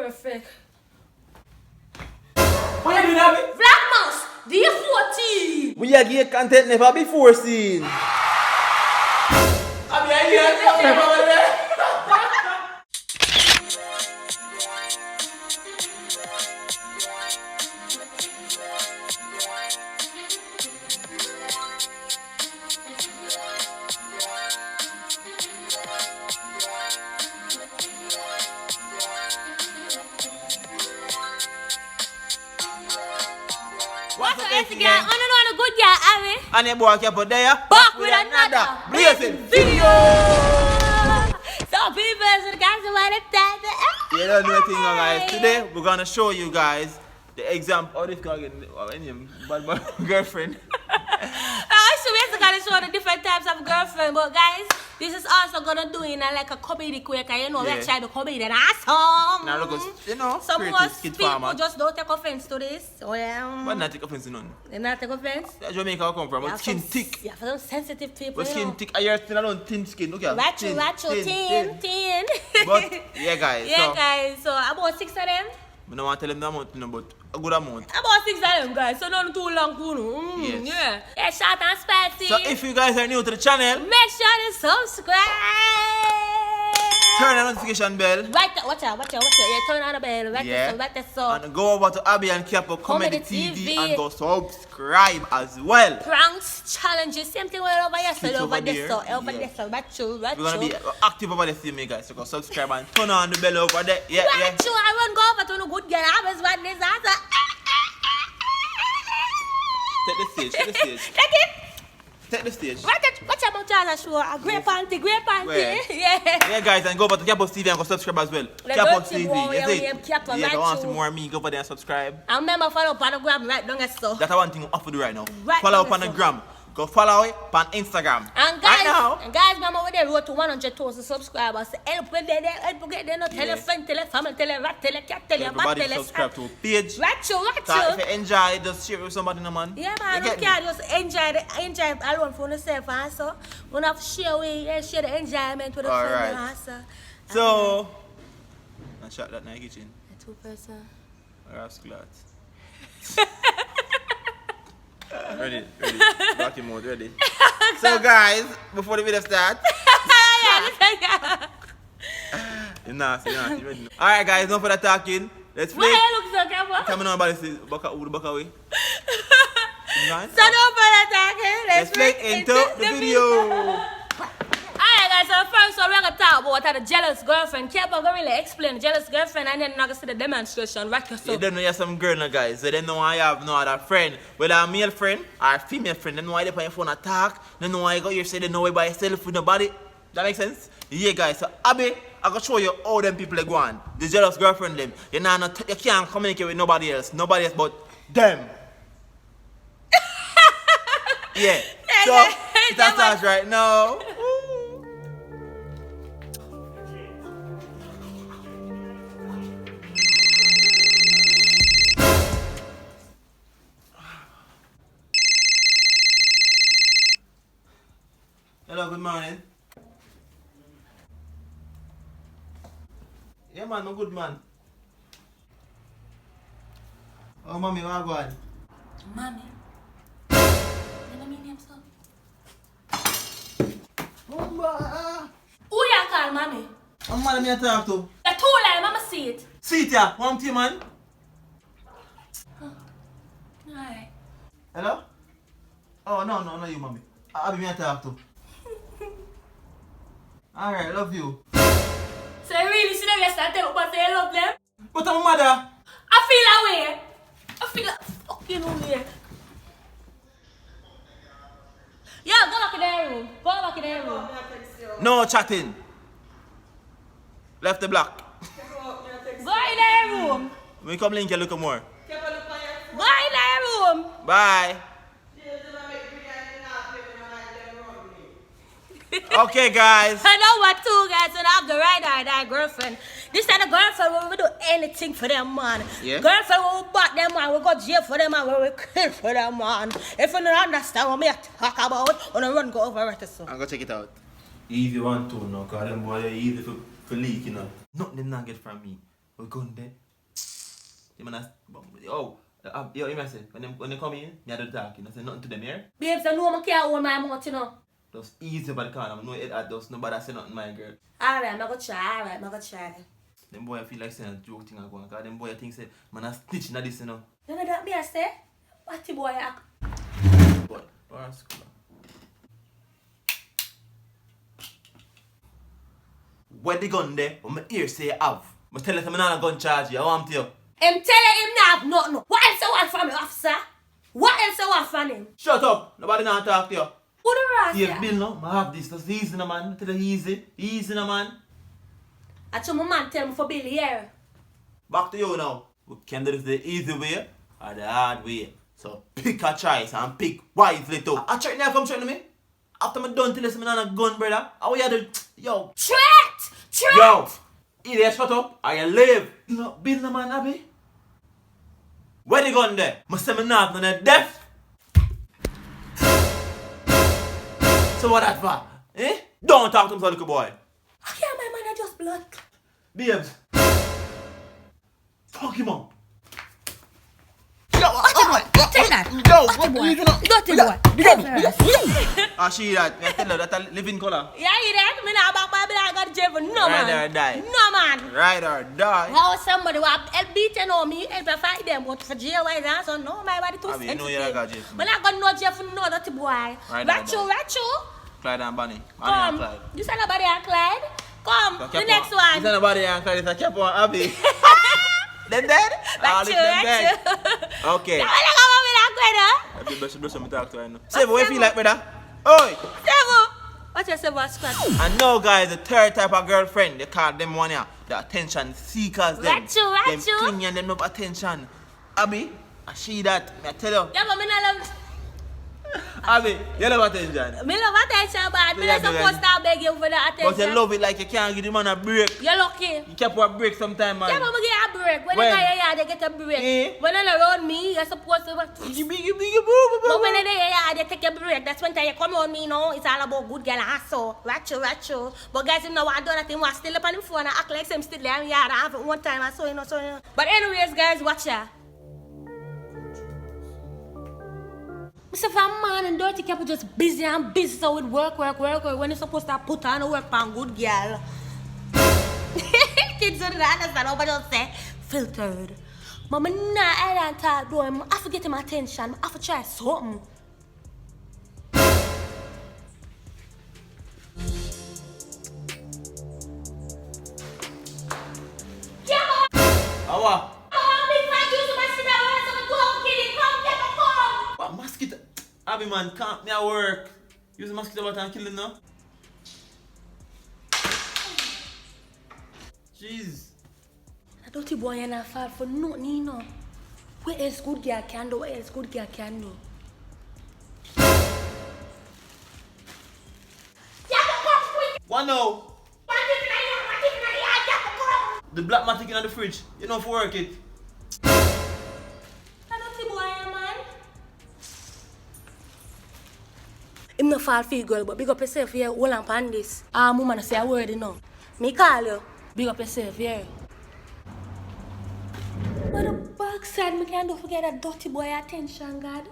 perfect. What you doing, Abbi? Vlogmas, day 14. We are getting content never before seen. Abbi, I hear something over there. What's up, girl? On a good girl, Abbi. And your boy kept out there. Back with another blazing video. So people, so the guys want to tell You don't know anything, guys. Today we're gonna show you guys the example. Oh, this guy getting bad girlfriend. So basically show the different types of girlfriend, but guys, this is also gonna do in like a comedy quick, you know, we're trying to comedy and awesome. Now look, you know, some most people just don't take offense to this. Well, but not take offense to none. They not take offense. That's Jamaica come from, but skin thick. Yeah, for some sensitive people. But skin thick, I hear still alone thin skin. Look at thin. But yeah, guys. Yeah, guys. So about 6 of them. I don't want to tell them the amount, but a good amount. About 6 of them, guys. So not too long, Yes. Yeah. Yeah, short and spicy. So if you guys are new to the channel, make sure to subscribe. Turn on the notification bell. Right there, watch out. Yeah, turn on the bell. Right there, so. And go over to Abbi and Capo Comedy TV and go subscribe as well. Pranks, challenges, same thing we're over here. So over there, so We're gonna be be active over there, see me guys. So go subscribe and turn on the bell over there. Yeah. I run go over to the good girl. I was one this answer. Take the stage. Take the stage. Watch about Jazza show. A great panty. Where? Yeah, guys, and go over to Capo TV and go subscribe as well. Capo TV. Yeah, if want to see more of me, go over there and subscribe. And remember, follow up on the gram right down there, so. That's one thing we have to do right now. Right follow up on the gram. Go follow it on Instagram. And guys, remember when they road to 100,000 subscribers. Help with them, get them, tell your friend, tell your family, tell your rat, tell your cat, tell your bat, tell your subscribe to a page. Right. So if you enjoy, just share it with somebody, no man. Yeah, man, you can't just enjoy alone for yourself, and so we have to share the enjoyment with the friend, also. So, I shot that in the kitchen. A 2-person. Rascal. Ready. Rocky mode, ready. So guys, before the video starts. You're nasty, ready? Alright guys, no further talking. Let's play. Why you look so careful? Come on, everybody say back away. So no further talking. Let's play into the video. Alright guys, so first we're gonna talk about the jealous girlfriend. Keep on really explain the jealous girlfriend and then I'm gonna see the demonstration. Right, so. You don't know you're some girl now guys. So they know I have no other friend. Whether a male friend or a female friend. They know why they on your phone attack. They know why you go here say they know why by yourself with nobody. That makes sense? Yeah guys, so Abbi, I'm gonna show you all them people they go on. The jealous girlfriend them. You can't communicate with nobody else but them. Yeah. So it starts right now. Hello, good morning. Yeah man, no good man. Oh mommy, where are you going? Mommy. You know me name so? Mama. Who you call mommy? I'm mad at me to talk to. The two line, mama see it. See it ya, one tea man. Alright. Hello? Oh no you mommy. Abbi me to talk to. Alright, love you. So you really see them yesterday but say you love them? But I'm mother. I feel that way. I feel that fucking way. Yeah, go back in their room. No chatting. Left the block. Go in their room. When you come link you look more. Go in their room. Bye. Okay, guys. I know what two guys and I have the right eye, that girlfriend. This kind of girlfriend will do anything for them, man. Yeah. Girlfriend will bat them, man. We go jail for them, man. We will kill for them, man. If you don't understand what me talk about, we don't run go over it. So. I'm gonna check it out. Easy 1 2 no, cause them boy easy for leak, you know. Nothing them not get from me. we gun there. You man, oh, you must say, when they come in, me I do talking, I say nothing to them here. Babes, I know I can't hold my mouth, you know. Just easy by the corner, I know it at just nobody say nothing, my girl. Alright, I'm gonna try, alright, I'm gonna try. Them boy feel like saying a joke thing I go on, because them boy think say, man I snitch na this, you know. You know that me I say? What the boy act? Boy, or school. Where the gun there, but my ear say have. I tell you I'm not a gun charge you, I want you. Him telling him not have nothing. What else you want from me, officer? What else you want from him? Shut up, nobody not talk to you. Who the rest? See, Bill, no, I have this, that's easy, no man. I tell you easy, no man. I told my man tell me for Bill here. Back to you now. We can do this the easy way or the hard way. So pick a choice and pick wisely too. I threaten you, come threaten me. After me done tell you I'm not a gun, brother. How you do? Yo. Threat! Yo. Either shut up or you live. No, Bill no man, Abbi. Where the gun there? I say me not none of death. So what that for? Eh? Don't talk to him so little boy. I can't, my man, I just blood. Babes. Fuck him up. Take that. Yo, Dirty boy. you know? Dirty boy. I see that. I tell you that a living color. Yeah, you that? Me not back my bill, I got jail for no man. Ride or die. No man. Ride or die. How somebody will help beating on me, help me fight them, but for jail wise answer, no, my body too Abbi, you sensitive. know you don't got jail for me. When I got no jail for no dirty boy. Rachu. Clyde and Bunny. Come. Clyde. You said nobody and Clyde? Come, So the next one. You said nobody and Clyde. It's a kept on Abbi. Them dead? Rachu. Okay. Now, I come over Abbi, bless me talk to her now. Save, what you feel like, brother? Oi! Sevo. What's your Sevo squad? And now, guys, the third type of girlfriend, they call them one here, the attention seekers. Them Rachu. clingy and them love attention. Abbi, I see that. I tell you. Yeah, but me not love. Abbi, you love attention. Me love attention, but me Yeah, not supposed to beg you for the attention. But you love it like you can't give the man a break. You're lucky. You kept a break sometime, man. Yeah, but me get a break. When When? they get here, they get a break. Eh? When they're around me, you're supposed to. But when they're here, they take a break. That's when you come on me, you know. It's all about good girl hustle. Rachu. But guys, you know what I do that thing was still up on the phone and act like I'm still there. Yeah, I have it one time. I saw you know. But anyways, guys, watch ya. Mr. Van Man and dirty people just busy and busy so with work when you're supposed to put on a work on good girl. Kids don't understand what I say. Filtered. Mama nah I don't talk to him. I forget him attention. I have to try something. Awa. What mosquito? Abbi, man, can't me at work. Use a mosquito bat and kill him now. Jeez. A dirty boy and I fall for nothing, you know. What else good girl can do? What else good girl can do? What now? The black matic in the fridge. You know, for work it. I'm not fall for you, girl, but big up yourself here, hold on pan this. Woman, say a word, you know. Me call you, big up yourself here. What the backside, me can't do forget that dirty boy attention, God.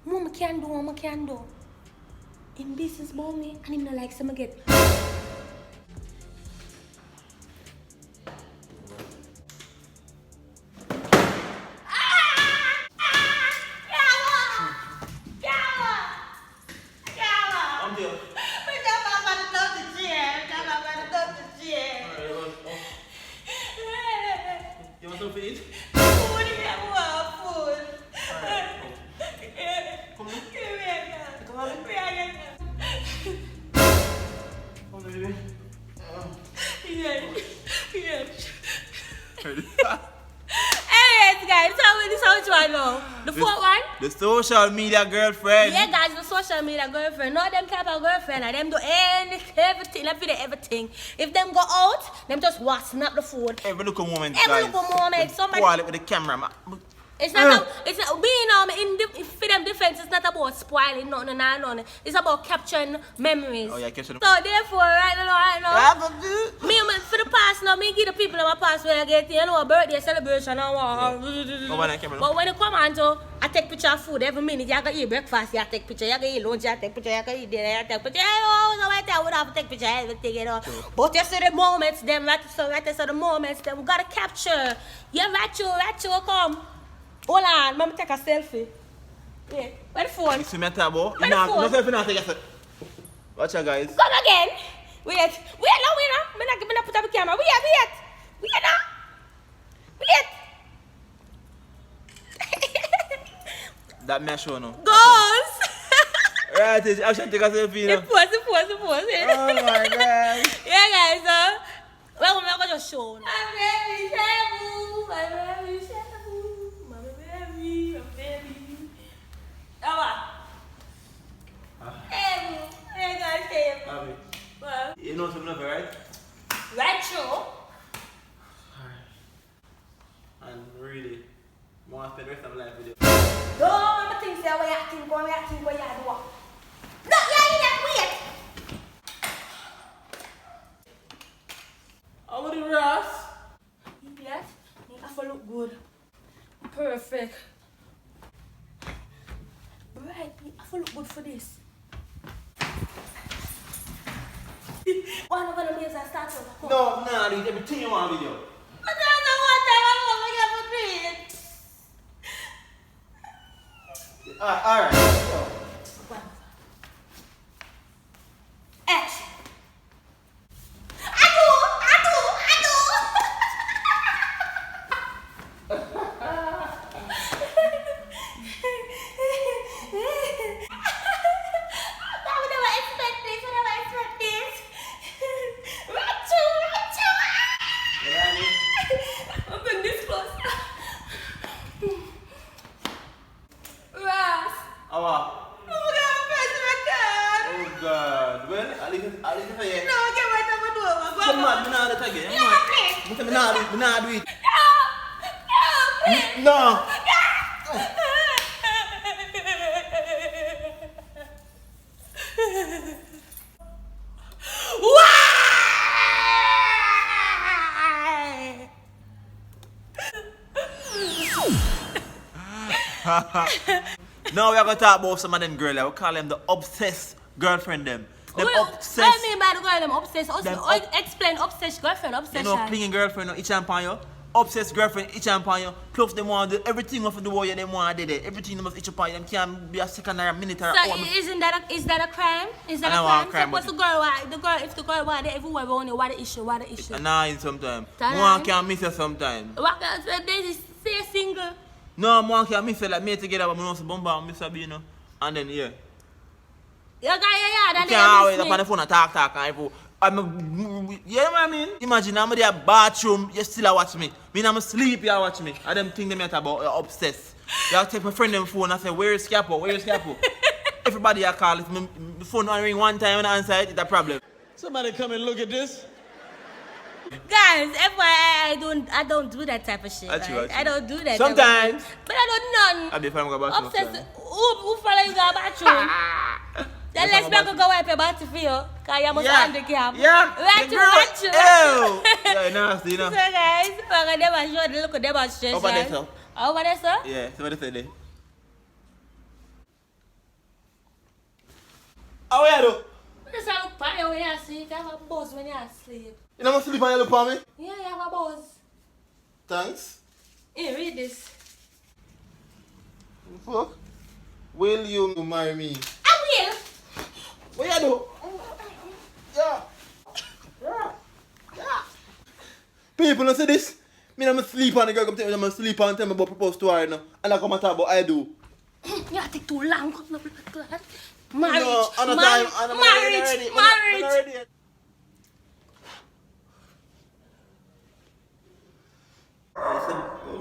What I can do. In business about me, and him not like some get. You want something to eat? Food, yeah, food. Come on. Come on, Come on, baby. Anyways, guys, tell me this which one now. The fourth one? The social media girlfriend. Yeah, guys, the social media girlfriend. No, them type of girlfriend. And them do everything. Them feel everything. If them go out, them just watch snap the food. Every little moment, Every guys. little moment. Somebody. Spoil it with the camera, man. It's not. It's not, being for them defense. It's not about spoiling nothing. It's about capturing memories. Oh yeah, capture them. So therefore, right now, me for the past now, me give the people in my past when I get, you know, a birthday celebration and what. But when you come on to, I take picture of food every minute. You can eat breakfast, you take picture, you can eat lunch, you take picture, you can eat dinner, you take picture. Oh, so right there, we have to take picture, everything, you know. But you see the moments, them, right there, the moments, them, we gotta capture. Yeah, right, you, come. Hold on, let me take a selfie. Yeah, where the phone? You see me tabo? Where the phone? No selfie now, take a selfie. Watch out, guys. Come again. Wait, no. I'm not put up the camera. Wait now. That me show no. Goals. Right, I should take a selfie now. The pose. Oh my God. Yeah, guys. Well, I'm going to show. I'm very shabu. Mama baby. Hey guys, Abbi, well, you know something of it, right? retro. And really, I want to spend the rest of my life with you. Don't think say we acting, what you do. No, wait. How about the Ross? Yes, I feel look good. Perfect. Right, I feel look good for this. One of them is a start over. No, I need everything you want video. I don't know what time I'm going to Alright, so. Action. I do. I would never expect this. Rachu. I'm been this close. Ras. Oh, God. Well, I'll leave it for you. No, get right up and do it. Come on, I'm not again. I'm not do it. Please. No. Why? Now we are going to talk about some of them girls. We call them the obsessed girlfriend them. Them obsessed. What do you mean by the girl them obsessed? Them Explain obsessed girlfriend, obsession. You know, clinging girlfriend, no, each and upon you. Obsessed girlfriend, each and upon you. Plus, they want to do everything of the way they want to do it. Everything they must each upon you. Them can't be a second or a minute or a hour. So is that a crime? Is that I a know crime? a crime, Suppose if the girl want it everywhere around you, what the issue? And now in sometimes. Time. One can miss you sometimes. What can say this is stay single? No, one can miss you like me together, but I know some bomba and Mr. B, you know. And then, yeah. You got your You can't always up on the phone and talk and everything. You know what I mean? Imagine I'm in the bathroom, you still watch me. I'm asleep, you watch me. And them think them about you're obsessed. You take my friend them phone and say, where is Scapo? Everybody I call it, my phone don't ring one time and I answer it, it's a problem. Somebody come and look at this. Guys, FYI, I don't do that type of shit. Right? I don't do that. Sometimes. But I don't none. I'll be fine with bathroom. Obsessed. Who follow you go to bathroom? Then let's go wipe your body for you. Because you must handicap. Yeah. Right. Ew. Yeah, nasty, you know. So guys, we're going to show the look of demonstration. Over there, sir. Over there, sir? Yeah, so what they say there? How are you do? Just look for you when you're asleep. You have a buzz when you're asleep. You don't sleep on you look for me? Yeah, you have a buzz. Thanks. Here, read this. Fuck. Will you marry me? I will. What you do? Yeah. People don't see this. Me I'm sleep on the girl come tell me I'm sleep on tell me about propose to her now. And I come and talk about I do. You take too long. Marriage. No, Marriage.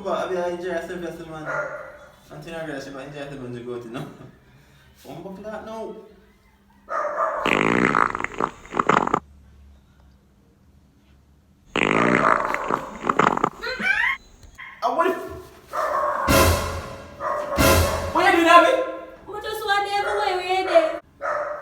Abbi, I enjoy yourself yesterday, man. Until I realize I enjoy yourself when you go to now. I'm going to that now. What you doing, Abbi? I just want everywhere we're there.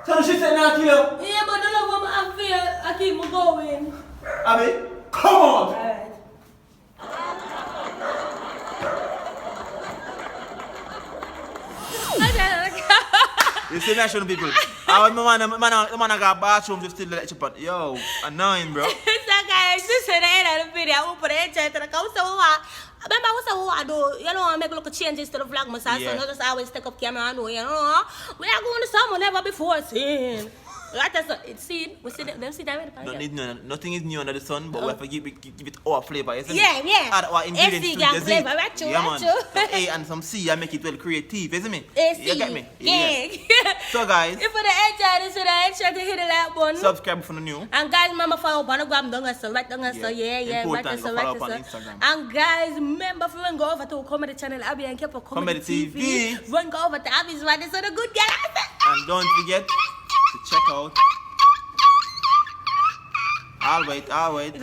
Tell her she said not kill. Yeah, but the love of my fear, I keep me going. Abbi, come on! Alright. You see me showing people. I want the man got bathroom just still let you put. Yo, annoying, bro. So guys, this is the end of the video. I will put it in the house. Remember what I do? You know, I make little changes to the Vlogmas. So Yeah. not just always take up camera and you know. We are going to someone never before seen. Right, see, we see them see that. Nothing is new under the sun, but we have to give it our flavor, isn't it? Yeah. Add our ingredients to it, flavor, right? Yeah, man. Some A and some C, I make it well creative, isn't it? You get me? Yeah. So guys, If you enjoy this video, ensure to hit the like button. subscribe for the new. And guys, remember follow up on Instagram, don't so right, don't so yeah, right, Important, so follow right, up on so. Instagram. And guys, remember to go over to comedy channel Abbi and keep a comedy Comedy TV. TV. Run go over to Abbi's right, so the good girl. And don't forget to check out. I'll wait. Go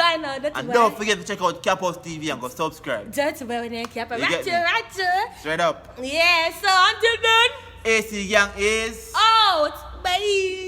on now, that's And why. don't forget to check out Capos TV and go subscribe. That's why when you keep a You get me? right. Straight up. Yeah, so until then, AC Gang is. out. Bye.